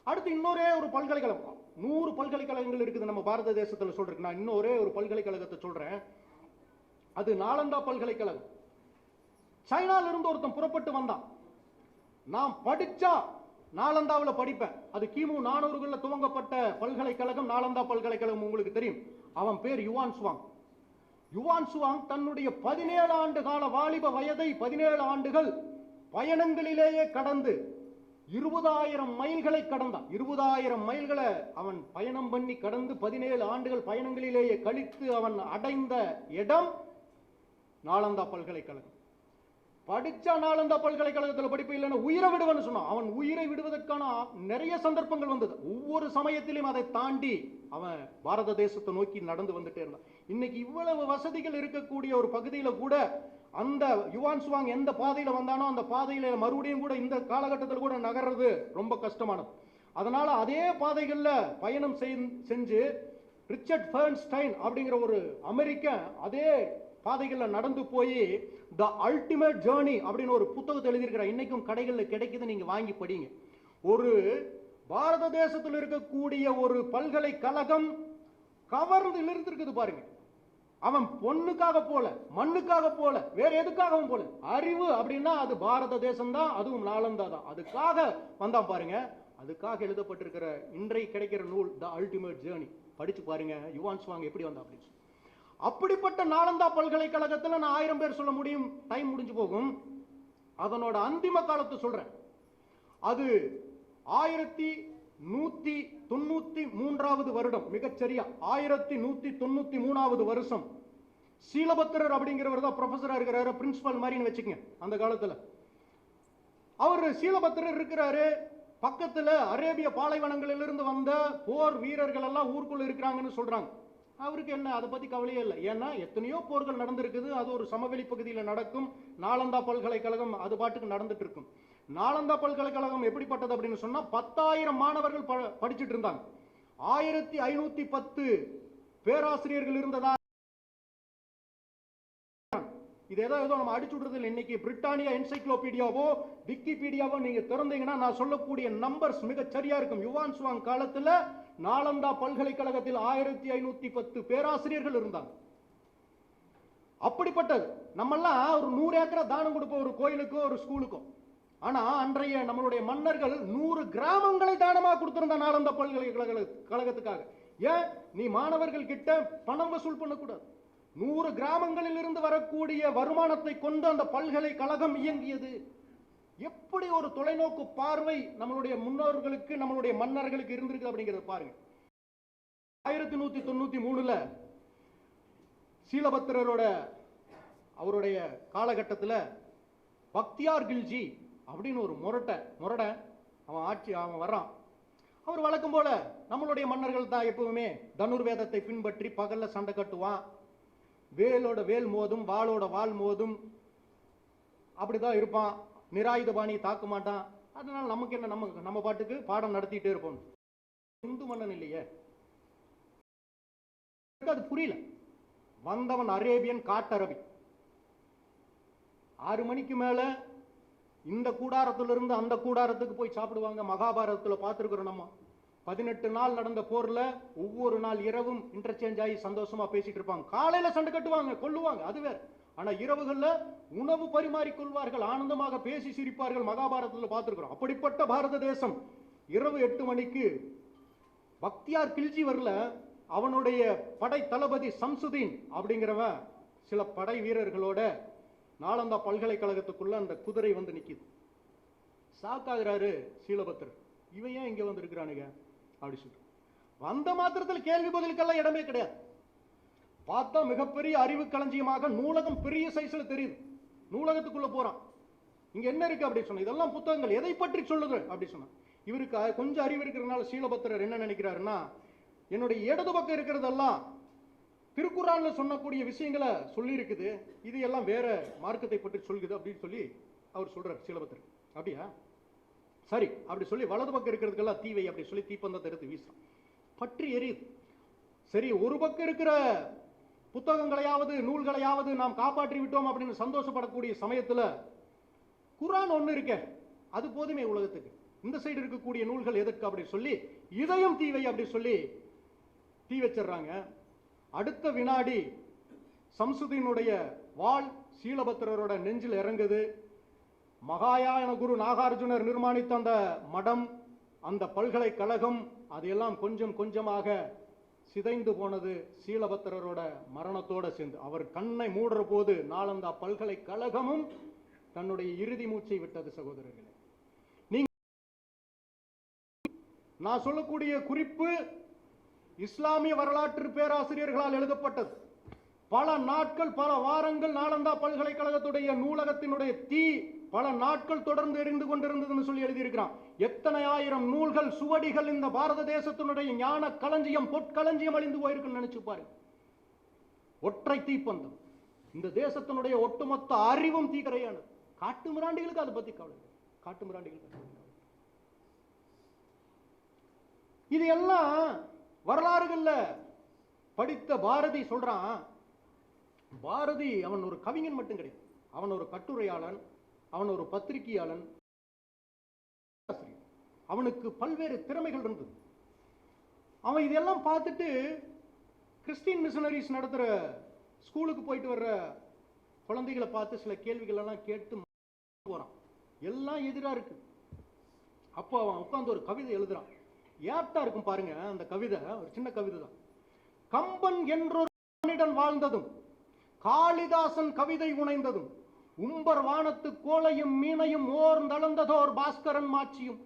அடுத்து இன்னொரே ஒரு பல்கலைக்கழகம், 100 பல்கலைக்கழகங்கள் இருக்குது நம்ம பாரத தேசத்தில் சொல்றேன். நான் இன்னொரே ஒரு பல்கலைக்கழகத்தை சொல்றேன். அது நாலந்தா பல்கலைக்கழகம். சைனால இருந்து ஒருத்தன் புறப்பட்டு வந்தான். நான் படிச்சா நாலந்தாவில் படிப்பேன். அது கிமு 400களில் துவங்கப்பட்ட பல்கலைக்கழகம் நாலந்தா பல்கலைக்கழகம், உங்களுக்கு தெரியும். அவன் பேர் யுவான் சுவாங். யுவான் சுவாங் தன்னுடைய 17 ஆண்டு கால வாலிப வயதை 17 ஆண்டுகள் பயணங்களிலேயே கடந்து 20,000 மைல்களை கடந்தான். 20,000 மைல்களை அவன் பயணம் பண்ணி கடந்து 17 ஆண்டுகள் பயணங்களிலேயே கழித்து அவன் அடைந்த இடம் நாலந்தா பல்கலைக்கழகம். படிச்சா நாலந்தா பல்கலைக்கழகத்தில் படிப்பு இல்லைன்னு உயிரை விடுவன்னு சொன்னான். அவன் உயிரை விடுவதற்கான நிறைய சந்தர்ப்பங்கள் வந்தது. ஒவ்வொரு சமயத்திலும் அதை தாண்டி அவன் பாரத தேசத்தை நோக்கி நடந்து வந்துட்டே இருந்தான். இன்னைக்கு இவ்வளவு வசதிகள் இருக்கக்கூடிய ஒரு பகுதியில கூட அந்த யுவான் சுவாங் எந்த பாதையில வந்தானோ அந்த பாதையில மறுபடியும் கூட இந்த காலகட்டத்தில் கூட நகர்றது ரொம்ப கஷ்டமானது. அதனால அதே பாதைகள்ல பயணம் செஞ்சு ரிச்சர்ட் ஃபெர்ன்ஸ்டைன் அப்படிங்கிற ஒரு அமெரிக்கன் அதே பாதைகள்ல நடந்து போய் த அல்டிமேட் ஜேர்னி அப்படின்னு ஒரு புத்தகத்தை எழுதியிருக்கிறார். இன்னைக்கும் கடைகளில் கிடைக்குது, நீங்க வாங்கி படிங்க. ஒரு பாரத தேசத்தில் இருக்கக்கூடிய ஒரு பல்கலைக்கழகம் கவர்ந்து இழுத்திருக்குது பாருங்க. அவன் பொண்ணுக்காக போல, மண்ணுக்காக போல, வேற எதுக்காகவும் போல. அறிவு அப்படின்னா அது பாரத தேசம் தான், அதுவும் நாலந்தா தான். அதுக்காக வந்தான் பாருங்க. அதுக்காக எழுதப்பட்டிருக்கிற இன்றைக்கு கிடைக்கிற நூல் த அல்டிமேட் ஜேர்னி. படிச்சு பாருங்க யுவான் சுவாங் எப்படி வந்தா அப்படின்னு. அப்படிப்பட்ட நாலந்தா பல்கலைக்கழகத்தில் நான் 1000 பேர் சொல்ல முடியும், டைம் முடிஞ்சு போகும். அதனோட அந்திம காலத்தை சொல்றேன். அது 1193வது வருடம், மிகச்சரியா 1193வது வருஷம். சீலபத்திரர் அப்படிங்கிறவர் தான் ப்ரொஃபஸரா இருக்கிறாரு, பிரின்சிபல் மாதிரின்னு வச்சுக்கங்க. அந்த காலத்துல அவர் சீலபத்திரர் இருக்கிறாரு. பக்கத்துல அரேபிய பாலைவனங்களிலிருந்து வந்த போர் வீரர்கள் எல்லாம் ஊருக்குள்ள இருக்கிறாங்கன்னு சொல்றாங்க. அவருக்கு என்ன, அதை பத்தி கவலையே இல்லை. ஏன்னா எத்தனையோ போர்கள் நடந்திருக்குது. அது ஒரு சமவெளி பகுதியில் நடக்கும். நாலந்தா பல்கலைக்கழகம் அது பாட்டுக்கு நடந்துட்டு இருக்கும். நாலந்தா பல்கலைக்கழகம் எப்படிப்பட்டது அப்படின்னு சொன்னா 10,000 மாணவர்கள் படிச்சுட்டு இருந்தாங்க. 1510 பேராசிரியர்கள் இருந்ததா. இது ஏதோ நம்ம அடிச்சு விடுறது. இன்னைக்கு பிரிட்டானியா என்சைக்ளோபீடியாவோ விக்கிபீடியாவோ நீங்க திறந்தீங்கன்னா நான் சொல்லக்கூடிய நம்பர்ஸ் மிக சரியா இருக்கும். யுவான் சுவாங் காலத்துல நாலந்தா பல்கலைக்கழகத்தில் 1510 பேராசிரியர்கள் இருந்தாங்க. அப்படிப்பட்டது. நம்மெல்லாம் ஒரு 100 ஏக்கரா தானம் கொடுப்போம் ஒரு கோயிலுக்கோ ஒரு ஸ்கூலுக்கோ. ஆனா அன்றைய நம்மளுடைய மன்னர்கள் 100 கிராமங்களை தானமாக கொடுத்திருந்த நாலந்தா பல்கலைக்கழகத்துக்காக. ஏன், நீ மாணவர்கள் கிட்ட பணம் வசூல் பண்ணக்கூடாது. 100 கிராமங்களில் இருந்து வரக்கூடிய வருமானத்தை கொண்டு அந்த பல்கலைக்கழகம் இயங்கியது. எப்படி ஒரு தொலைநோக்கு பார்வை நம்மளுடைய முன்னோர்களுக்கு நம்மளுடைய மன்னர்களுக்கு இருந்திருக்கு அப்படிங்கிறத பாருங்க. 1193ல சீலபத்திரரோட அவருடைய காலகட்டத்தில் பக்தியார் கில்ஜி அப்படின்னு ஒரு முரட அவன் வர்றான். அவர் வழக்கம் போல நம்மளுடைய மன்னர்கள் தான் எப்பவுமே தனுர்வேதத்தை பின்பற்றி பகல்ல சண்டை கட்டுவான். வேலோட வேல் மோதும், வாளோட வாள் மோதும், அப்படிதான் இருப்பான். நிராயுத பாணியை தாக்க மாட்டான். அதனால நமக்கு என்ன, நம்ம பாட்டுக்கு பாடம் நடத்திட்டே இருப்போம். இந்து மன்னன் இல்லையே, அது புரியல. வந்தவன் அரேபியன் காட்டரபி. 6 மணிக்கு மேல இந்த கூடாரத்திலிருந்து அந்த கூடாரத்துக்கு போய் சாப்பிடுவாங்க. மகாபாரதத்தில் பார்த்துருக்கிறோம் நம்ம. 18 நாள் நடந்த போர்ல ஒவ்வொரு நாள் இரவும் இன்டர்சேஞ்ச் ஆகி சந்தோஷமா பேசிட்டு இருப்பாங்க. காலையில சண்டை கட்டுவாங்க, கொல்லுவாங்க, அது வேற. ஆனா இரவுகள்ல உணவு பரிமாறிக்கொள்வார்கள், ஆனந்தமாக பேசி சிரிப்பார்கள். மகாபாரதத்தில் பார்த்திருக்கிறோம். அப்படிப்பட்ட பாரத தேசம் இரவு 8 மணிக்கு பக்தியார் கில்ஜி வரல. அவனுடைய படை தளபதி சம்சுதீன் அப்படிங்கிறவன் சில படை வீரர்களோட நாலந்தா பல்கலைக்கழகத்துக்குள்ள அந்த குதிரை வந்து நிக்குது. சாக்காகிறாரு சீலபத்திரர். இவன் ஏன் இங்க வந்து இருக்கிறானுங்க அப்படி சொல்லி வந்த மாத்திரத்தில் கேள்வி பதிலுக்கெல்லாம் இடமே கிடையாது. பார்த்தா மிகப்பெரிய அறிவு களஞ்சியமாக நூலகம் பெரிய சைஸ்ல தெரியுது. நூலகத்துக்குள்ள போறான். இங்க என்ன இருக்கு அப்படி சொன்ன, இதெல்லாம் புத்தகங்கள், எதை பற்றி சொல்லுது அப்படி சொன்ன. இவருக்கு கொஞ்சம் அறிவு இருக்கிறதுனால சீலபத்திரர் என்ன நினைக்கிறாருன்னா, என்னுடைய இடது பக்கம் இருக்கிறதெல்லாம் திருக்குறான்ல சொன்னக்கூடிய விஷயங்களை சொல்லி இருக்குது, இது எல்லாம் வேற மார்க்கத்தை பற்றி சொல்லுது அப்படின்னு சொல்லி அவர் சொல்றார் சீலபத்திரர். அப்படியா, சரி அப்படி சொல்லி வலது பக்கம் இருக்கிறதுக்கெல்லாம் தீவை அப்படி சொல்லி தீப்பந்தத்தை எடுத்து வீசுறான். பற்றி எரியுது. சரி, ஒரு பக்கம் இருக்கிற புத்தகங்களையாவது நூல்களையாவது நாம் காப்பாற்றி விட்டோம் அப்படின்னு சந்தோஷப்படக்கூடிய சமயத்துல குர்ஆன் ஒண்ணு இருக்க, அது போதுமே உலகத்துக்கு. இந்த சைடு இருக்கக்கூடிய நூல்கள் எதற்கு அப்படி சொல்லி இதையும் தீவை அப்படி சொல்லி தீ வச்சிடறாங்க. அடுத்த வினாடி சம்சுதீனுடைய வாள் சீலபத்திரரோட நெஞ்சில் இறங்குது. மகாயான குரு நாகார்ஜுனர் நிர்மாணித்த அந்த மடம், அந்த பல்கலைக்கழகம், அதையெல்லாம் கொஞ்சம் கொஞ்சமாக சிதைந்து போனது சீலபத்திரரோட மரணத்தோட சேர்ந்து. அவர் கண்ணை மூடுற போது நாளந்தா பல்கலைக்கழகமும் தன்னுடைய இறுதி மூச்சை விட்டது. சகோதரர்களே, நீங்க நான் சொல்லக்கூடிய குறிப்பு இஸ்லாமிய வரலாற்று பேராசிரியர்களால் எழுதப்பட்டது. பல நாட்கள், பல வாரங்கள் நாளந்தா பல்கலைக்கழகத்துடைய நூலகத்தினுடைய தீ பல நாட்கள் தொடர்ந்து எரிந்து கொண்டிருந்ததுன்னு சொல்லி எழுதியிருக்கிறான். எத்தனை ஆயிரம் நூல்கள், சுவடிகள் இந்த பாரத தேசத்தினுடைய ஞான களஞ்சியம், பொற்களஞ்சியம் அழிந்து போயிருக்குன்னு நினைச்சு பாருங்க. ஒற்றை தீப்பந்தம். இந்த தேசத்தினுடைய ஒட்டுமொத்த அறிவும் தீக்கரையானது. காட்டு மிராண்டிகளுக்கு அதை பத்தி கவலை. காட்டு மிராண்டிகளுக்கு இது எல்லாம் வரலாறுகள்ல படித்த பாரதி சொல்றான். பாரதி அவன் ஒரு கவிஞன் மட்டும் கிடையாது, அவன் ஒரு கட்டுரையாளன், அவன் ஒரு பத்திரிகையாளன், அவனுக்கு பல்வேறு திறமைகள் இருந்தது. அவன் இதெல்லாம் பார்த்துட்டு கிறிஸ்டியன் மிஷனரிஸ் நடத்துற ஸ்கூலுக்கு போயிட்டு வர்ற குழந்தைகளை பார்த்து சில கேள்விகள் எல்லாம் கேட்டு போறான். எல்லாம் எதிரா இருக்கு. அப்போ அவன் உட்கார்ந்து ஒரு கவிதை எழுதுறான். ஏப்டா இருக்கும் பாருங்க அந்த கவிதை. ஒரு சின்ன கவிதை தான். கம்பன் என்றொரு மனிதன் வாழ்ந்ததும், காளிதாசன் கவிதை உணைந்ததும், உம்பர் வானத்து கோளையும் மீனையும் ஓர்ந்தளந்ததோர் பாஸ்கரன் மாட்சியும்,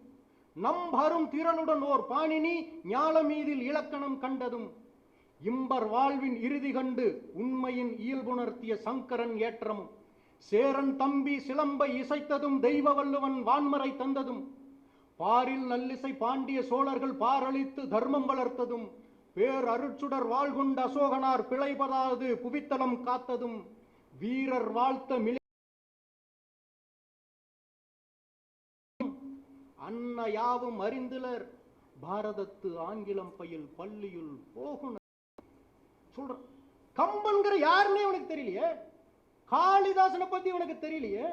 நம்பரும் திரளுடன் ஓர் பாணினி ஞாலமீதில் இலக்கணம் கண்டதும், இம்பர் வாழ்வின் இறுதி கண்டு உண்மையின் இயல்புணர்த்திய சங்கரன் ஏற்றமும், சேரன் தம்பி சிலம்பை இசைத்ததும் தெய்வ வள்ளுவன் வான்மறை தந்ததும், பாரில் நல்லிசை பாண்டிய சோழர்கள் பாரளித்து தர்மம் வளர்த்ததும், பேர் அருட்சுடர் வாழ்கொண்ட அசோகனார் பிழைபடாது புவித்தலம் காத்ததும், வீரர் வாழ்த்த மிளி அன்ன யாவும் அறிந்திலர் பாரதத்து ஆங்கிலம் பயில் பள்ளியுள் போகும் சொல்ற. கம்பன்கிற யாருன்னே உனக்கு தெரியலையே, காளிதாசனை பத்தி உனக்கு தெரியலையே,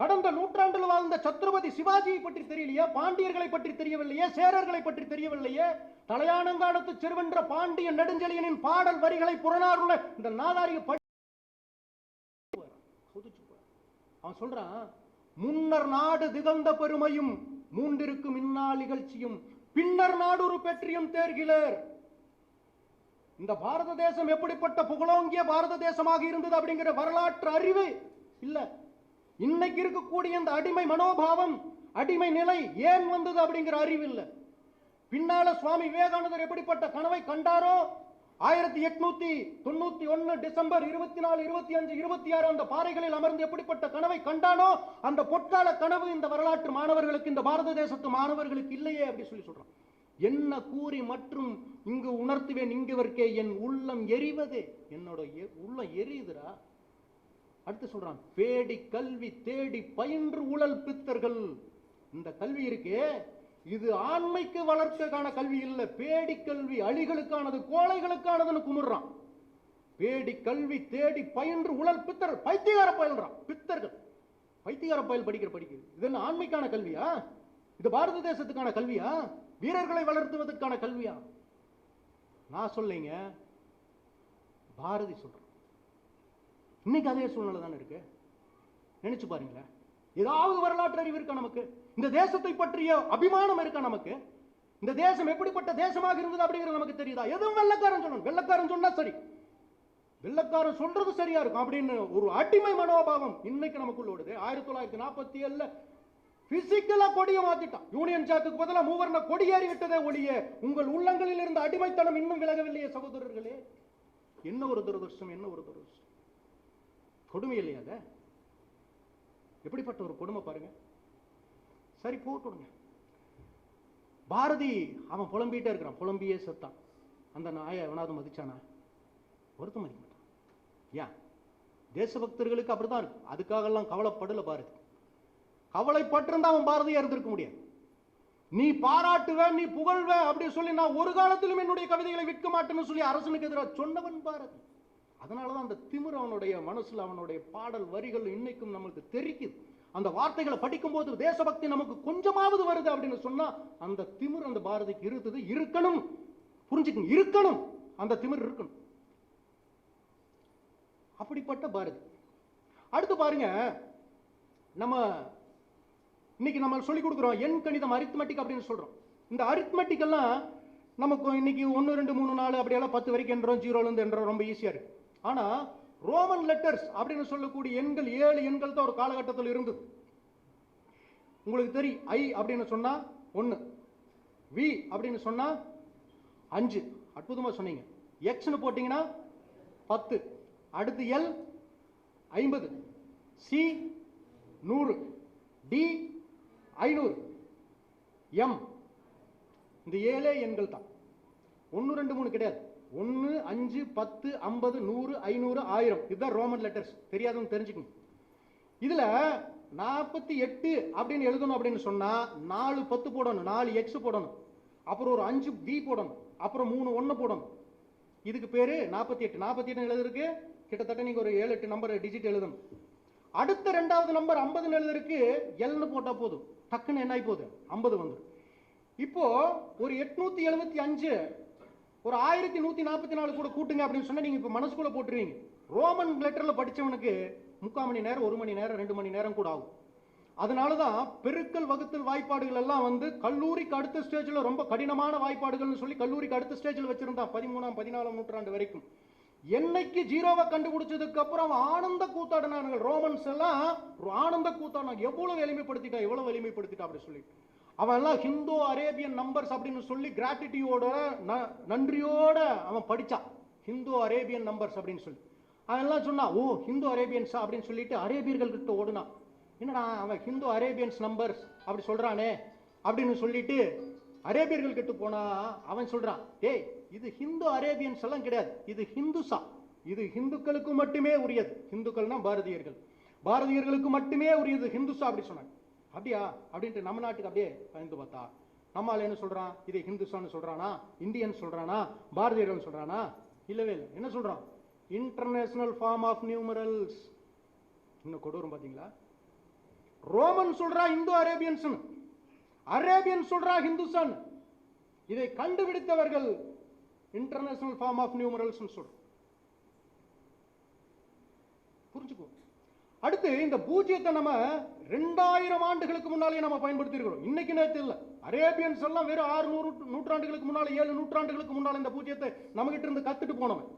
கடந்த நூற்றாண்டில் வாழ்ந்த சத்ரபதி சிவாஜியை பற்றி தெரியலையே, பாண்டியர்களை பற்றி தெரியவில்லையே, சேரர்களை பற்றி தெரியவில்லையே, தலையானங்காலத்து செருவென்ற பாண்டிய நெடுஞ்செழியனின் பாடல் வரிகளை புறநாறுள்ள இந்த நாதாரிய அவன் சொல்றான். முன்னர் நாடு திகழ்ந்த பெருமையும் மூண்டிருக்கும் இந்நாள் நிகழ்ச்சியும் பின்னர் நாடு பெற்றியும் தேர்கிலர். இந்த பாரத தேசம் எப்படிப்பட்ட புகழோங்கிய பாரத தேசமாக இருந்தது அப்படிங்கிற வரலாற்று அறிவு இல்ல. இன்னைக்கு இருக்கக்கூடிய இந்த அடிமை மனோபாவம், அடிமை நிலை ஏன் வந்தது அப்படிங்கிற அறிவு இல்ல. பின்னால சுவாமி விவேகானந்தர் எப்படிப்பட்ட கனவை கண்டாரோ, 1891 டிசம்பர் 24, 25, 26 அந்த பாறைகளில் அமர்ந்து எப்படிப்பட்ட கனவை கண்டானோ, அந்த பொற்கால கனவு இந்த வரலாற்று மாணவர்களுக்கு, இந்த பாரத தேசத்து மாணவர்களுக்கு இல்லையே அப்படி சொல்லி சொல்றான். என்ன கூறி மற்றும் இங்கு உணர்த்துவேன் இங்குவர்க்கே என் உள்ளம் எரிவதே, என்னோட உள்ளம் எரியுதுரா. அடுத்து சொல்றான், பேடி கல்வி தேடி பயின்று உழல் பித்தர்கள். இந்த கல்வி இருக்கே, இது ஆண்மைக்கு வளர்க்கக்கான கல்வி இல்ல, பேடி கல்வி அழிகளுக்கானது, கோழைகளுக்கானதுன்னு குமுறான். பேடி கல்வி தேடி பயின்று உழல் பித்தர்கள், பைத்தியகார பயல்றான். பித்தர்கள் பைத்தியகார பயல் படிக்கிறது. இது என்ன ஆண்மைக்கான கல்வியா? இது பாரத தேசத்துக்கான கல்வியா? வீரர்களை வளர்த்துவதற்கான கல்வியா? நான் சொல்லிங்க, பாரதி சொல்றேன். இன்னைக்கு அதே சூழ்நிலை தானே இருக்கு. நினைச்சு பாருங்களேன். ஏதாவது வரலாற்று அறிவு இருக்கா நமக்கு? இந்த தேசத்தை பற்றிய அபிமானம் இருக்கா நமக்கு? இந்த தேசம் எப்படிப்பட்ட தேசமாக இருந்தது அப்படிங்கிறது நமக்கு தெரியுதா? எதுவும் வெள்ளக்காரன் சொல்லணும். வெள்ளக்காரன் சொன்னா சரி, வெள்ளக்காரன் சொல்றது சரியா இருக்கும் அப்படின்னு ஒரு அடிமை மனோபாவம் இன்னைக்கு நமக்குள்ள ஓடுது. 1947 பிசிக்கலா கொடியை மாத்திட்டான். யூனியன் ஜாக்குக்கு பதிலா மூவர்ண கொடியேறி விட்டதே ஒழிய உங்கள் உள்ளங்களில் இருந்த அடிமைத்தனம் இன்னும் விலகவில்லையே சகோதரர்களே. என்ன ஒரு துரதிருஷ்டம், என்ன ஒரு துரதிருஷ்டம். கொடுமை இல்லையா? அத எப்படிப்பட்ட ஒரு கொடுமை பாருங்க. சரி போட்டுடுங்க. பாரதி அவன் புலம்பிட்டே இருக்கிறான், புலம்பியே செத்தான். அந்த நாயை எவனாவது மதிச்சானா? ஒருத்தம் மதிக்க மாட்டான். ஏன்? தேசபக்தர்களுக்கு அப்படிதான் இருக்கு. அதுக்காக எல்லாம் கவலைப்படல பாரதி. கவலைப்பட்டிருந்தா அவன் பாரதியா இருந்திருக்க முடியாது. நீ பாராட்டுவ, நீ புகழ்வ அப்படி சொல்லி நான் ஒரு காலத்திலும் என்னுடைய கவிதைகளை விற்க மாட்டேன்னு சொல்லி அரசனுக்கு எதிராக சொன்னவன் பாரதி. அதனாலதான் அந்த திமிர் அவனுடைய மனசுல, அவனுடைய பாடல் வரிகள் இன்னைக்கும் நமக்கு தெரிக்குது. அந்த வார்த்தைகளை படிக்கும் போது தேசபக்தி நமக்கு கொஞ்சமாவது வருது அப்படின்னு சொன்னா அந்த திமிர் அந்த பாரதிக்கு இருக்குது, இருக்கணும். புரிஞ்சுக்கணும், இருக்கணும், அந்த திமிர் இருக்கணும். அப்படிப்பட்ட பாரதி. அடுத்து பாருங்க, நம்ம இன்னைக்கு நம்ம சொல்லி கொடுக்குறோம் எண் கணிதம், அரித்மெட்டிக் அப்படின்னு சொல்றோம். இந்த அரித்மெட்டிக் எல்லாம் நமக்கு இன்னைக்கு 1 2 3 4 அப்படியெல்லாம் 10 வரைக்கும் என்றோம், 0ல இருந்து என்றோம், ரொம்ப ஈஸியா இருக்கு. ஆனா ரோமன் லெட்டர்ஸ் அப்படின்னு சொல்லக்கூடிய எண்கள், 7 எண்கள் தான் ஒரு காலகட்டத்தில் இருந்தது. உங்களுக்கு தெரியும், ஐ அப்படின்னு சொன்னா 1, வி அப்படின்னு சொன்னா 5. அற்புதமா சொன்னீங்க. எக்ஸ்னு போட்டீங்கன்னா 10, அடுத்து எல் 50, சி 100, டி 500, எம். இந்த 7 எண்கள் தான். 1 2 3 கிடையாது. 1 5 10 50 100 500 1000 இதுதான் ரோமன் லெட்டர்ஸ். தெரியாதவங்க தெரிஞ்சுக்கணும். இதுல 48 அப்படின்னு எழுதணும் அப்படின்னு சொன்னா 4 10 போடணும், 4 எக்ஸ் போடணும், அப்புறம் ஒரு 5 பி போடணும், அப்புறம் 3 1 போடணும். இதுக்கு பேரு 48. 48 எழுதுறதுக்கு கிட்டத்தட்ட நீங்க ஒரு 7 8 நம்பர் டிஜிட் எழுதணும். அடுத்த ரெண்டாவது நம்பர் 50 எழுதுறதுக்கு எல்னு போட்டா போதும், டக்குன்னு என்ன ஆகி போகுது, 50 வந்துடும். இப்போ ஒரு 875 ஒரு 1144 கூட கூட்டுங்க அப்படின்னு சொன்னா நீங்க இப்ப மனசுக்குள்ள போட்டுருவீங்க. ரோமன் லெட்டர்ல படிச்சவனுக்கு 3/4 மணி நேரம், 1 மணி நேரம், 2 மணி நேரம் கூட ஆகும். அதனாலதான் பெருக்கல் வகுத்தல் வாய்ப்பாடுகள் எல்லாம் வந்து கல்லூரிக்கு அடுத்த ஸ்டேஜ்ல ரொம்ப கடினமான வாய்ப்பாடுகள்னு சொல்லி கல்லூரிக்கு அடுத்த ஸ்டேஜ்ல வச்சிருந்தான் 13ஆம் 14ஆம் நூற்றாண்டு வரைக்கும். என்னைக்கு ஜீரோவை கண்டுபிடிச்சதுக்கு அப்புறம் ஆனந்த கூத்தாடினார்கள் ரோமன்ஸ் எல்லாம். ஆனந்த கூத்தாடினாங்க, எவ்வளவு எளிமைப்படுத்திட்டா அப்படி சொல்லி. அவன் எல்லாம் ஹிந்தோ அரேபியன் நம்பர்ஸ் அப்படின்னு சொல்லி கிராட்டிடியூட, நன்றியோட அவன் படிச்சான். ஹிந்தோ அரேபியன் நம்பர்ஸ் அப்படின்னு சொல்லி அவன் எல்லாம் சொன்னா, ஓ ஹிந்தோ அரேபியன்ஸா அப்படின்னு சொல்லிட்டு அரேபியர்கள் கிட்ட ஓடுனான். என்னடா அவன் ஹிந்தோ அரேபியன்ஸ் நம்பர்ஸ் அப்படி சொல்றானே அப்படின்னு சொல்லிட்டு அரேபியர்கள் கிட்ட போனா அவன் சொல்றான், டேய் இது ஹிந்து அரேபியன்ஸ் எல்லாம் கிடையாது, இது ஹிந்துசா, இது ஹிந்துக்களுக்கு மட்டுமே உரியது. ஹிந்துக்கள்னா பாரதியர்கள், பாரதியர்களுக்கு மட்டுமே உரியது ஹிந்துசா அப்படி சொன்னாங்க. அப்படியா அப்படின்ட்டு நம்ம நாட்டுக்கு அப்படியே பயந்து பார்த்தா நம்மால என்ன சொல்றான், இதை ஹிந்துஸ்தான் சொல்றானா, இந்தியன் சொல்றானா, பாரதியர்கள் சொல்றானா? இல்லவே இல்லை. என்ன சொல்றான், இன்டர்நேஷனல் ஃபார்ம் ஆஃப் நியூமரல்ஸ். இன்னும் கொடூரம் பாத்தீங்களா? ரோமன் சொல்றா இந்தோ அரேபியன்ஸ், அரேபியன் சொல்றா ஹிந்துஸ்தான். இதை கண்டுபிடித்தவர்கள் இன்டர்நேஷனல் ஃபார்ம் ஆஃப் நியூமரல்ஸ் சொல்ற. புரிஞ்சுக்கோ. அடுத்து இந்த பூஜ்ஜியத்தை நம்ம 2000 ஆண்டுகளுக்கு முன்னாலே நம்ம பயன்படுத்தி இருக்கிறோம். இன்னைக்கு நேரத்தில் இல்ல. அரேபியன்ஸ் எல்லாம் வெறும் 600 நூற்றாண்டுகளுக்கு முன்னால, 7 நூற்றாண்டுகளுக்கு முன்னால இந்த பூஜ்ஜியத்தை நம்ம கிட்ட இருந்து கத்துட்டு போனவன்.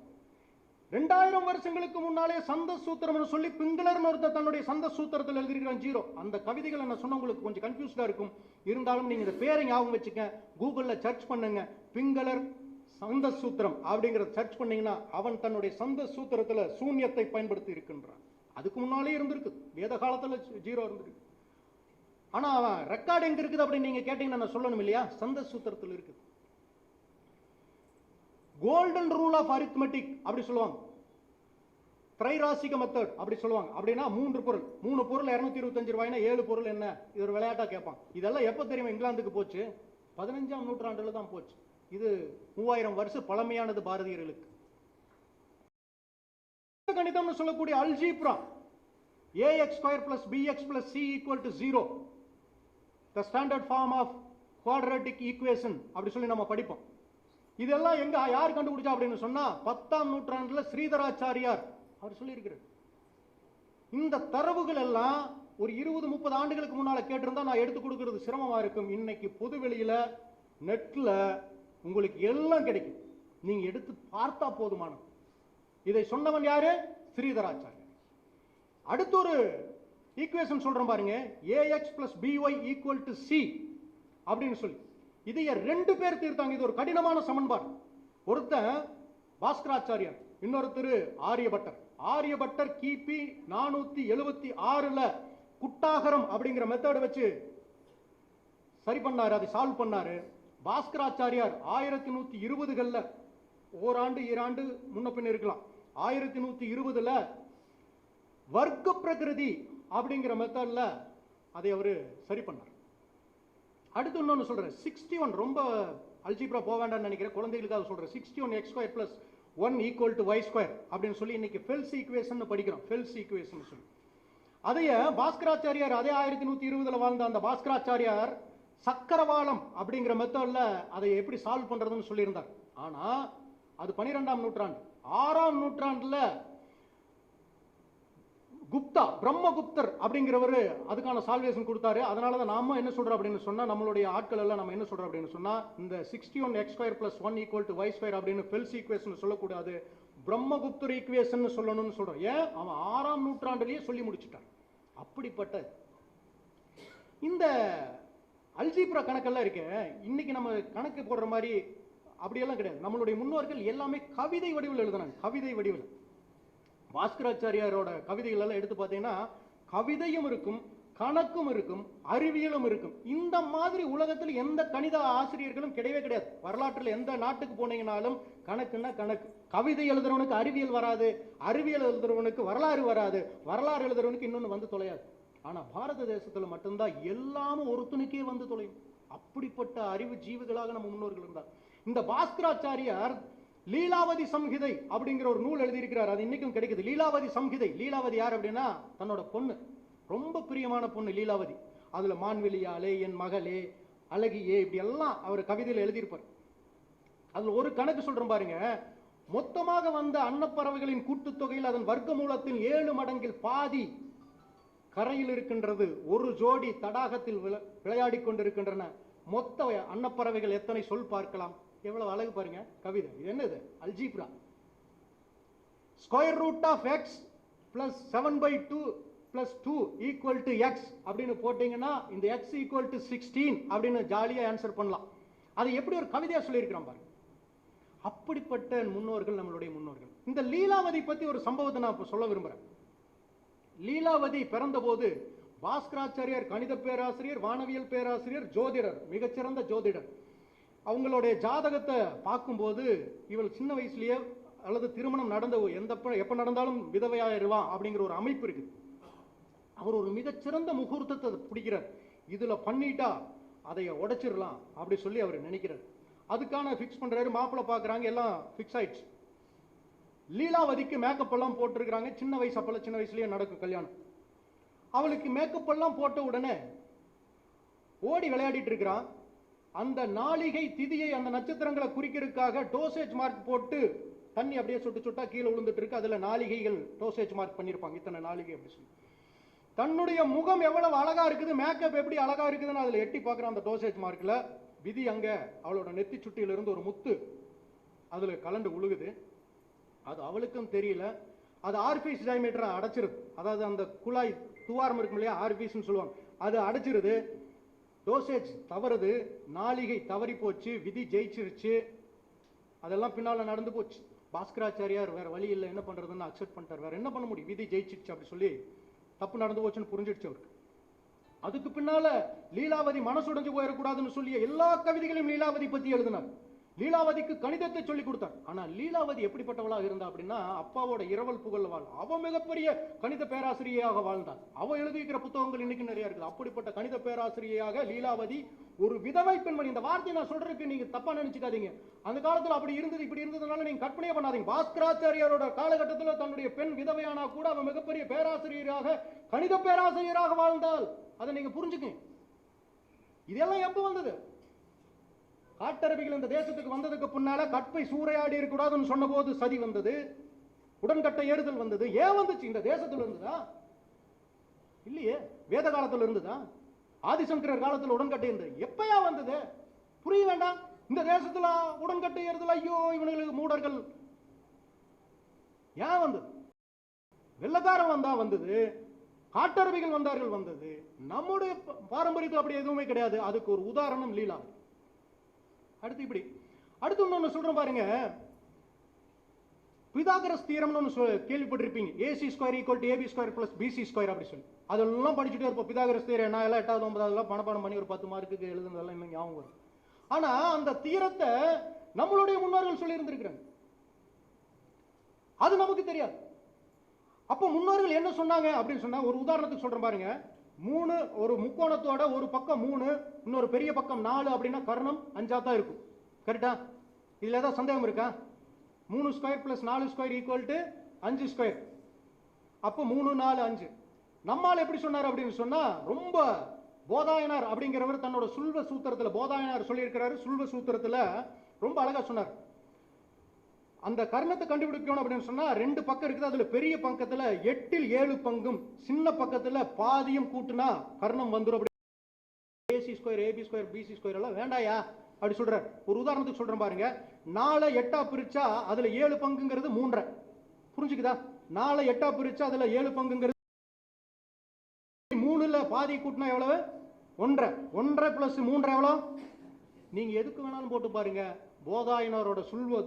2000 வருஷங்களுக்கு முன்னாலே சந்த சூத்திரம் சொல்லி பிங்களர் ஒருத்தர் தன்னுடைய சந்த சூத்திரத்தில் எழுதியிருக்கிறான் 0. அந்த கவிதைகளை நான் சொன்ன உங்களுக்கு கொஞ்சம் கன்ஃபியூஸ்டா இருக்கும். இருந்தாலும் நீங்க இந்த பேரை ஞாபகம் வச்சுக்க, கூகுள்ல சர்ச் பண்ணுங்க, பிங்களர் சந்த சூத்திரம் அப்படிங்கறத சர்ச் பண்ணீங்கன்னா அவன் தன்னுடைய சந்த சூத்திரத்துல சூன்யத்தை பயன்படுத்தி இருக்கின்றான். அதுக்கு முன்னாலே இருந்திருக்கு, வேத காலத்துல 0 இருந்திருக்கு. ஆனா அவன் ரெக்கார்டு எங்க இருக்குது அப்படின்னு நீங்க கேட்டீங்கன்னா நான் சொல்லணும் இல்லையா, சந்த சூத்திரத்தில் இருக்குது. கோல்டன் ரூல் ஆஃப் அரித்மெட்டிக் அப்படி சொல்லுவாங்க, திரைராசிக மெத்தட் அப்படி சொல்லுவாங்க. அப்படின்னா 3 பொருள், 3 பொருள் 225 ரூபாய்னா 7 பொருள் என்ன, இது ஒரு விளையாட்டா கேட்பாங்க. இதெல்லாம் எப்ப தெரியுமா இங்கிலாந்துக்கு போச்சு, 15ஆம் நூற்றாண்டுல தான் போச்சு. இது 3000 வருஷம் பழமையானது பாரதியர்களுக்கு. கணிதம்னு சொல்லக்கூடிய algebra, ax² plus bx plus c equal to 0, the standard form of quadratic equation அப்படி சொல்லி நம்ம படிப்போம். இதெல்லாம் எங்க யார் கண்டுபிடிச்சா அப்படின்னு சொன்னா 10ஆம் நூற்றாண்டுல ஸ்ரீதராச்சாரியார் அவர் சொல்லி இருக்கிறார். இந்த தரவுகள் எல்லாம் ஒரு 20-30 ஆண்டுகளுக்கு முன்னால கேட்டிருந்தா நான் எடுத்து கொடுக்கிறது சிரமமா இருக்கும். இன்னைக்கு பொதுவெளியில நெட்ல உங்களுக்கு எல்லாம் கிடைக்கும், நீங்க எடுத்து பார்த்தா போதுமானது. இதை சொன்னவன் யாரு, ஸ்ரீதராச்சாரியார். அடுத்து ஒரு ஈக்குவேஷன் சொல்றோம் பாருங்க, ax plus by equal to c அப்படின்னு சொல்லி. இதைய 2 பேர் தீர்த்தாங்க. இது ஒரு கடினமான சமன்பாடு. ஒருத்தன் பாஸ்கராச்சாரியார், இன்னொருத்தர் ஆரியபட்டர். ஆரியபட்டர் கிபி 476ல குட்டாகரம் அப்படிங்கிற மெத்தட் வச்சு சரி பண்ணாரு, அதை சால்வ் பண்ணாரு. பாஸ்கராச்சாரியார் 1120கள்ல, ஓராண்டு 2 ஆண்டு முன்ன பின்ன இருக்கலாம், 1120ல வர்க்க பிரகிருதி அப்படிங்கிற மெத்தட்ல அதை அவரு சரி பண்ணார். அடுத்து இன்னொன்னு சொல்றேன், 61, ரொம்ப அல்ஜீப்ரா போக வேண்டாம்னு நினைக்கிறேன், குழந்தைகளுக்காக சொல்றேன். 61x² plus 1 equal to y² அப்படின்னு சொல்லி இன்னைக்கு ஃபெல்ஸ் ஈக்குவேஷன் படிக்கிறோம். ஃபெல்ஸ் ஈக்குவேஷன் சொல்லி அதைய பாஸ்கராச்சாரியார், அதே 1120 வாழ்ந்த அந்த பாஸ்கராச்சாரியார் சக்கரவாளம் அப்படிங்கிற மெத்தட்ல அதை எப்படி சால்வ் பண்றதுன்னு சொல்லியிருந்தார். ஆனா அது 12ஆம் நூற்றாண்டு. 6ஆம் நூற்றாண்டுல குப்தா, பிரம்மகுப்தர் அப்படிங்கிறவரு அதுக்கான சால்வேஷன் கொடுத்தாரு. அதனாலதான் நாம என்ன சொல்றோம் அப்படின்னு சொன்னா, நம்மளுடைய ஆட்கள் எல்லாம் நம்ம என்ன சொல்றோம் அப்படின்னு சொன்னா, இந்த 61x² + 1 = y² அப்படின்னு ஃபெல்ஸ் ஈக்குவேஷன் சொல்லக்கூடாது, பிரம்மகுப்தர் ஈக்குவேஷன் சொல்லணும்னு சொல்றோம். ஏன்? அவன் 6ஆம் நூற்றாண்டிலேயே சொல்லி முடிச்சுட்டான். அப்படிப்பட்ட இந்த அல்ஜீப்ரா கணக்கெல்லாம் இருக்கு, இன்னைக்கு நம்ம கணக்கு போடுற மாதிரி அப்படியெல்லாம் கிடையாது. நம்மளுடைய முன்னோர்கள் எல்லாமே கவிதை வடிவில் எழுதினாங்க. கவிதை வடிவில் பாஸ்கராச்சாரியாரோட கவிதைகள் எல்லாம் எடுத்து பார்த்தீங்கன்னா கவிதையும் இருக்கும், கணக்கும் இருக்கும், அறிவியலும் இருக்கும். இந்த மாதிரி உலகத்தில் எந்த கணித ஆசிரியர்களும் கிடையவே கிடையாது. வரலாற்றில் எந்த நாட்டுக்கு போனீங்கன்னாலும் கணக்குன்னா கணக்கு. கவிதை எழுதுறவனுக்கு அறிவியல் வராது, அறிவியல் எழுதுறவனுக்கு வரலாறு வராது, வரலாறு எழுதுறவனுக்கு இன்னொன்று வந்து தொலையாது. ஆனா பாரத தேசத்துல மட்டும்தான் எல்லாமும் ஒருத்தனுக்கே வந்து தொலையும். அப்படிப்பட்ட அறிவு ஜீவிகளாக நம்ம முன்னோர்கள் இருந்தார். இந்த பாஸ்கராச்சாரியார் லீலாவதி சம்ஹிதை அப்படிங்கிற ஒரு நூல் எழுதியிருக்கிறார். அது இன்னைக்கும் கிடைக்குது. லீலாவதி சம்ஹிதை. லீலாவதி யார் அப்படின்னா தன்னோட பொண்ணு, ரொம்ப பிரியமான பொண்ணு லீலாவதி. அதுல மான்வெளியாலே, என் மகளே, அழகியே, இப்படி எல்லாம் அவர் கவிதையில் எழுதியிருப்பார். அதுல ஒரு கணக்கு சொல்றோம் பாருங்க. மொத்தமாக வந்த அன்னப்பறவைகளின் கூட்டுத்தொகையில் அதன் வர்க்க மூலத்தில் 7 மடங்கில் பாதி கரையில் இருக்கின்றது. ஒரு ஜோடி தடாகத்தில் விளையாடி கொண்டிருக்கின்றன. மொத்த அன்னப்பறவைகள் எத்தனை சொல் பார்க்கலாம். எவ்வளவு அழகு பாருங்க கவிதை. இது என்னது? அல்ஜீப்ரா. √(x + 7/2 + 2 = x அப்படின்னு போட்டீங்கன்னா இந்த x = 16 அப்படின்னு ஜாலியா ஆன்சர் பண்ணலாம். அது எப்படி ஒரு கவிதையா சொல்லியிருக்கிறான் பாருங்க. அப்படிப்பட்ட முன்னோர்கள் நம்மளுடைய முன்னோர்கள். இந்த லீலாவதி பத்தி ஒரு சம்பவத்தை நான் இப்ப சொல்ல விரும்புறேன். லீலாவதி பிறந்த போது பாஸ்கராச்சாரியார் கணித பேராசிரியர், வானவியல் பேராசிரியர், ஜோதிடர், மிகச்சிறந்த ஜோதிடர். அவங்களுடைய ஜாதகத்தை பார்க்கும்போது இவள் சின்ன வயசுலயே அல்லது திருமணம் நடந்த எப்ப நடந்தாலும் விதவையாயிருவான் அப்படிங்கிற ஒரு அமைப்பு இருக்கு. அவர் ஒரு மிகச்சிறந்த முகூர்த்தத்தை பிடிக்கிறார். இதுல பண்ணிட்டா அதை உடைச்சிடலாம் அப்படி சொல்லி அவர் நினைக்கிறார். அதுக்கான பிக்ஸ் பண்றாரு. மாப்பிள்ளை பாக்குறாங்க, எல்லாம் பிக்ஸ் ஆயிடுச்சு. லீலாவதிக்கு மேக்கப் எல்லாம் போட்டிருக்கிறாங்க. சின்ன வயசு, அப்பெல்லாம் சின்ன வயசுலயே நடக்கும் கல்யாணம். அவளுக்கு மேக்கப் எல்லாம் போட்ட உடனே ஓடி விளையாடிட்டு இருக்கிறான். அந்த நாளிகை திதியை, அந்த நட்சத்திரங்களை குறிக்கிறதுக்காக டோசேஜ் மார்க் போட்டு தண்ணி அப்படியே சுட்டு சுட்டா கீழே விழுந்துட்டு இருக்கு. அதுல நாளிகைகள் டோசேஜ் மார்க் பண்ணிருப்பாங்க, இத்தனை நாளிகை அப்படி சொல்லி. தன்னுடைய முகம் எவ்வளவு அழகா இருக்குது, மேக்கப் எப்படி அழகா இருக்குதுன்னு அதுல எட்டி பார்க்குறான். அந்த டோசேஜ் மார்க்ல விதி அங்க அவளோட நெத்தி சுட்டியிலிருந்து ஒரு முத்து அதுல கலண்டு உழுகுது. அது அவளுக்கும் தெரியல. அது ஆர்பிஸ் டயமீட்டரை அடைச்சிருது. அதாவது அந்த குழாய் துவாரம் இருக்கும் இல்லையா, ஆர்பிஸ்ன்னு சொல்லுவாங்க, அது அடைச்சிருது. டோசேஜ் தவறுது, நாளிகை தவறி போச்சு, விதி ஜெயிச்சிருச்சு. அதெல்லாம் பின்னால நடந்து போச்சு. பாஸ்கராச்சாரியார் வேற வழி இல்லை, என்ன பண்றதுன்னு அக்செப்ட் பண்ணிட்டார். வேற என்ன பண்ண முடியும், விதி ஜெயிச்சிருச்சு அப்படி சொல்லி தப்பு நடந்து போச்சுன்னு புரிஞ்சிடுச்சு அவருக்கு. அதுக்கு பின்னால லீலாவதி மனசுடைஞ்சு போயிடக்கூடாதுன்னு சொல்லி எல்லா கவிதைகளையும் லீலாவதி பத்தி எழுதினார். லீலாவதிக்கு கணிதத்தை சொல்லி கொடுத்தார். ஆனா லீலாவதி எப்படிப்பட்டவளாக இருந்தா அப்படின்னா, அப்பாவோட இரவல் புகழ் வாழ். அவ மிகப்பெரிய கணித பேராசிரியையாக வாழ்ந்தாள். அவ எழுதியிருக்கிற புத்தகங்கள் இன்னைக்கு நிறைய இருக்குது. அப்படிப்பட்ட கணித பேராசிரியையாக லீலாவதி ஒரு விதவை பெண்மணி. இந்த வார்த்தையை நான் சொல்றதுக்கு நீங்க தப்பா நினைச்சுக்காதீங்க. அந்த காலத்துல அப்படி இருந்தது, இப்படி இருந்ததுனால நீங்க கற்பனையே பண்ணாதீங்க. பாஸ்கராச்சாரியாரோட காலகட்டத்தில் தன்னுடைய பெண் விதவையானா கூட அவ மிகப்பெரிய பேராசிரியராக, கணித பேராசிரியராக வாழ்ந்தாள். அதை நீங்க புரிஞ்சுக்கங்க. இதெல்லாம் எப்ப வந்தது? காட்டரபிகள் இந்த தேசத்துக்கு வந்ததுக்கு பின்னால கற்பை சூறையாடி இருக்கக்கூடாதுன்னு சொன்ன போது சதி வந்தது, உடன்கட்டை ஏறுதல் வந்தது. ஏன் வந்துச்சு? இந்த தேசத்துல இருந்ததா? இல்லையே. வேத காலத்துல இருந்ததா? ஆதிசங்கரர் காலத்துல உடன்கட்டை இருந்தது. எப்பயா வந்தது? புரிய வேண்டாம். இந்த தேசத்துல உடன்கட்டை ஏறுதல், ஐயோ இவனுங்களுக்கு மூடர்கள். ஏன் வந்தது? வெள்ளக்காரன் வந்தா வந்தது, காட்டரபிகள் வந்தார்கள் வந்தது. நம்முடைய பாரம்பரியத்தில் அப்படி எதுவுமே கிடையாது. அதுக்கு ஒரு உதாரணம் லீலா. அடுத்து இப்படி அடுத்து ஒன்று சொல்றோம் பாருங்க. பிதாகரஸ் தியரம்னு ஒன்று கேள்விப்பட்டிருப்பீங்க. AC² = AB² + BC² அப்படி சொல்லி அதெல்லாம் படிச்சுட்டே இருப்போம். பிதாகரஸ் தியரம் என்ன எல்லாம் 8வது 9வது மனப்பாடம் பண்ணி ஒரு 10 மார்க்குக்கு எழுதுனதெல்லாம் இன்னும் ஞாபகம் வரும். ஆனா அந்த தியரத்தை நம்மளுடைய முன்னோர்கள் சொல்லி இருந்திருக்கிறாங்க. அது நமக்கு தெரியாது. அப்போ முன்னோர்கள் என்ன சொன்னாங்க அப்படின்னு சொன்னா, ஒரு உதாரணத்துக்கு சொல்றேன் பாருங்க. 3 ஒரு முக்கோணத்தோட ஒரு பக்கம் 3, இன்னொரு பெரிய பக்கம் 4 அப்படின்னா கர்ணம் 5ஆ தான் இருக்கும். கரெக்டா? இதுல ஏதாவது சந்தேகம் இருக்கா? 3² + 4² = 5². அப்போ 3 4 5. நம்மால் எப்படி சொன்னார் அப்படின்னு சொன்னா, ரொம்ப போதாயனார் அப்படிங்கிறவர் தன்னோட சுல்வ சூத்திரத்துல, போதாயனார் சொல்லியிருக்கிறாரு சுல்வ சூத்திரத்துல ரொம்ப அழகா சொன்னார். அந்த கர்ணத்தை கண்டுபிடிக்கணும் அப்படின்னு சொன்னா 2 பக்கம் இருக்குது. அதுல பெரிய பக்கத்துல 8 இல் 7 பங்கும், சின்ன பக்கத்துல பாதியும் கூட்டுனா கர்ணம் வந்துடும். AC square, AB square, BC square எல்லாம் வேண்டாயா அப்படி சொல்றாரு. ஒரு உதாரணத்துக்கு சொல்றேன் பாருங்க. 4 8 பிரிச்சா அதுல 7 பங்குங்கிறது 3.5. புரிஞ்சுக்குதா? 4 8 பிரிச்சா அதுல 7 பங்குங்கிறது 3ல பாதி கூட்டினா எவ்வளவு? 1.5. 1.5 பிளஸ் 3.5 எவ்வளவு? நீங்க எதுக்கு வேணாலும் போட்டு பாருங்க, போதாயனரோட சுல்வ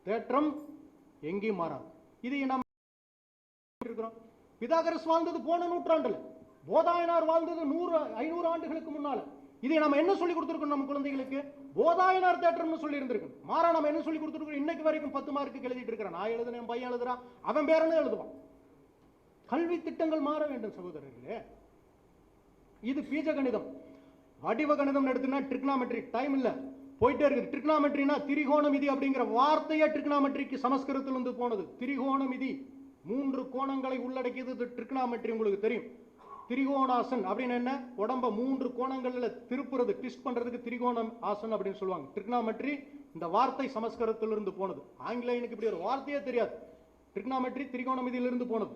தேற்றம் எங்கேயும் மாறாது. இது நம்ம இருக்கிறோம். பிதாகரஸ் வாழ்ந்தது போன நூற்றாண்டுல, போதாயனார் வாழ்ந்தது 500 ஆண்டுகளுக்கு முன்னால. இதை நம்ம என்ன சொல்லி கொடுத்திருக்கோம் நம்ம குழந்தைகளுக்கு? போதாயனார் தேற்றம்னு சொல்லி இருந்திருக்கோம். மாறா நம்ம என்ன சொல்லி கொடுத்திருக்கோம்? இன்னைக்கு வரைக்கும் 10 மார்க்கு எழுதிட்டு இருக்கிறான். நான் எழுதுனேன், என் பையன் எழுதுறான், அவன் பேரனே எழுதுவான். கல்வி திட்டங்கள் மாற வேண்டும் சகோதரர்களே. இது பீஜ கணிதம். வடிவ கணிதம் எடுத்துனா ட்ரிக்னாமெட்ரி, டைம் இல்ல, போயிட்டே இருக்கு. ட்ரிக்னாமெட்ரினா திரிகோணமிதி அப்படிங்கிற வார்த்தையே ட்ரிக்னாமெட்ரிக்கு சமஸ்கிருதத்திலிருந்து போனது. திரிகோணமிதி 3 கோணங்களை உள்ளடக்கியது ட்ரிக்னாமெட்ரி. உங்களுக்கு தெரியும். திரிகோணாசன் அப்படின்னு என்ன? உடம்ப 3 கோணங்கள்ல திருப்புறது, ட்விஸ்ட் பண்றதுக்கு திரிகோணம் ஆசன் அப்படின்னு சொல்லுவாங்க. ட்ரிக்னாமெட்ரி இந்த வார்த்தை சமஸ்கிருதத்திலிருந்து போனது. ஆங்கிலேயனுக்கு இப்படி ஒரு வார்த்தையே தெரியாது. ட்ரிக்னாமெட்ரி திரிகோணமிதியிலிருந்து போனது.